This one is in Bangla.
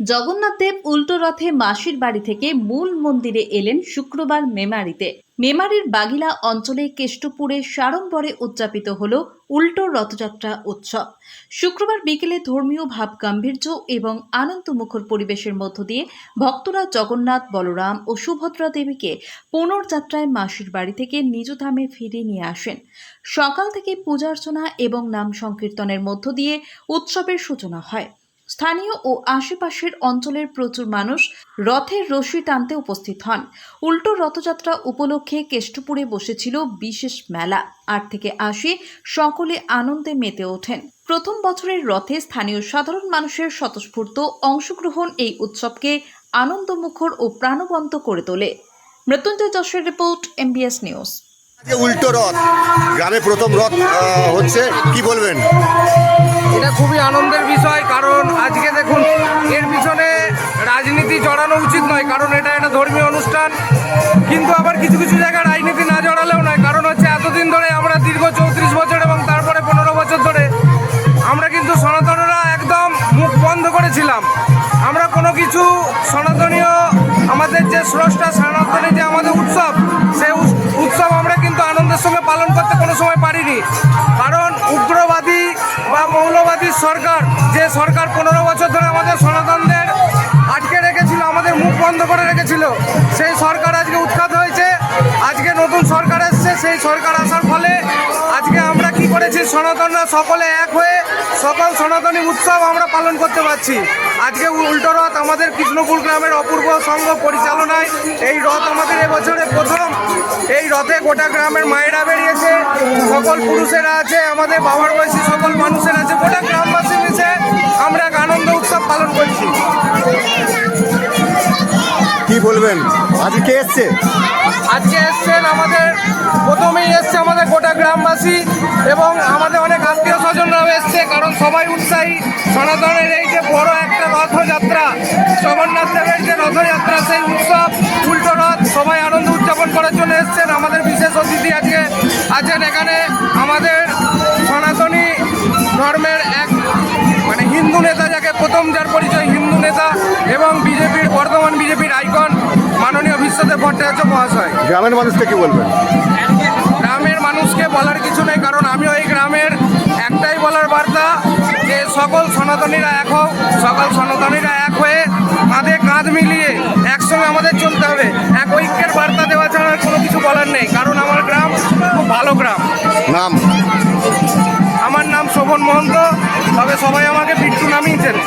জগন্নাথ দেব উল্টো রথে মাসির বাড়ি থেকে মূল মন্দিরে এলেন শুক্রবার মেমারিতে। মেমারির বাগিলা অঞ্চলে কেষ্টপুরে সাড়ম্বরে উদযাপিত হল উল্টো রথযাত্রা উৎসব। শুক্রবার বিকেলে ধর্মীয় ভাব গাম্ভীর্য এবং আনন্দমুখর পরিবেশের মধ্য দিয়ে ভক্তরা জগন্নাথ, বলরাম ও সুভদ্রা দেবীকে পুনর্যাত্রায় মাসির বাড়ি থেকে নিজ ধামে ফিরিয়ে নিয়ে আসেন। সকাল থেকে পূজার্চনা এবং নাম সংকীর্তনের মধ্য দিয়ে উৎসবের সূচনা হয়। স্থানীয় ও আশেপাশের অঞ্চলের প্রচুর মানুষ রথের রশি টানতে উপস্থিত হন। উল্টো রথযাত্রা উপলক্ষে কেষ্টপুরে বসেছিল বিশেষ মেলা। ৮ থেকে ৮০ সকলে আনন্দে মেতে ওঠেন। প্রথম বছরের রথে স্থানীয় সাধারণ মানুষের স্বতঃস্ফূর্ত অংশগ্রহণ এই উৎসবকে আনন্দমুখর ও প্রাণবন্ত করে তোলে। মৃত্যুঞ্জয় যশের রিপোর্ট, MBS নিউজ। উল্টো রথ গ্রামে প্রথম রথ হচ্ছে, কি বলবেন? এটা খুবই আনন্দের বিষয়, কারণ আজকে দেখুন এর পিছনে রাজনীতি জড়ানো উচিত নয়, কারণ এটা একটা ধর্মীয় অনুষ্ঠান। কিন্তু আবার কিছু কিছু জায়গায় রাজনীতি না জড়ালেও নয়, কারণ হচ্ছে এতদিন ধরে আমরা দীর্ঘ 34 বছর এবং তারপরে 15 বছর ধরে আমরা কিন্তু সনাতনরা একদম মুখ বন্ধ করেছিলাম। আমরা কোনো কিছু সনাতনীয় আমাদের যে স্রষ্টা সনাতনী যে আমাদের উৎসব, সেই উৎসব আমরা কিন্তু আনন্দের সঙ্গে পালন করতে কোনো সময় পারিনি। কারণ উগ্রবাদী বা মৌলবাদী সরকার, যে সরকার 15 বছর ধরে আমাদের সনাতনদের আটকে রেখেছিল, আমাদের মুখ বন্ধ করে রেখেছিল, সেই সরকার আজকে উৎখাত হয়েছে। আজকে নতুন সরকার এসছে, সেই সরকার আসার ফলে আজকে আমরা কি করেছি, সনাতনরা সকলে এক হয়ে সকল সনাতনী উৎসব আমরা পালন করতে পারছি। আজকে উল্টো রথ আমাদের কৃষ্ণপুর গ্রামের অপূর্ব সংঘ পরিচালনায় এই রথ আমাদের এবছরে প্রথম। এই রথে গোটা গ্রামের মায়েরা বেরিয়েছে, সকল পুরুষেরা আছে, আমাদের বাবার বয়সী সকল মানুষের আছে, গোটা গ্রামবাসী মিশে আমরা এক আনন্দ উৎসব পালন করছি। কি বলবেন? আজকে কে এসছে? আজকে এসছেন আমাদের, প্রথমেই এসছে আমাদের গোটা গ্রামবাসী এবং আমাদের অনেক আত্মীয় স্বজনরাও এসছে, কারণ সবাই উৎসাহী। সনাতনের এই যে বড় একটা রথযাত্রা, জগন্নাথ দেবের যে রথযাত্রা, সেই উৎসব উল্টো রথ সবাই আনন্দ উদযাপন করার জন্য এসছেন। আমাদের বিশেষ অতিথি আজকে আছেন এখানে আমাদের সনাতনী ধর্মের এক হিন্দু নেতা, যাকে প্রথম যার পরিচয় হিন্দু নেতা এবং বিজেপির বর্তমান বিজেপির আইকন মাননীয় বিশ্বদেব ভট্টাচার্য মহাশয়। গ্রামের মানুষকে কি বলবেন? গ্রামের মানুষকে বলার কিছু নেই, কারণ আমিও এই গ্রামের, একটাই বলার বার্তা যে সকল সনাতনীরা এক হোক, সকল সনাতনীরা এক হয়ে কাঁধে কাঁধ মিলিয়ে একসঙ্গে আমাদের চলতে হবে। এক ঐক্যের বার্তা দেওয়া ছাড়া কোনো কিছু বলার নেই, কারণ আমার গ্রাম খুব ভালো গ্রাম। নাম? আমার নাম শোভন মহন্ত, তবে সবাই আমাকে বিট্টু নামেই চেনে।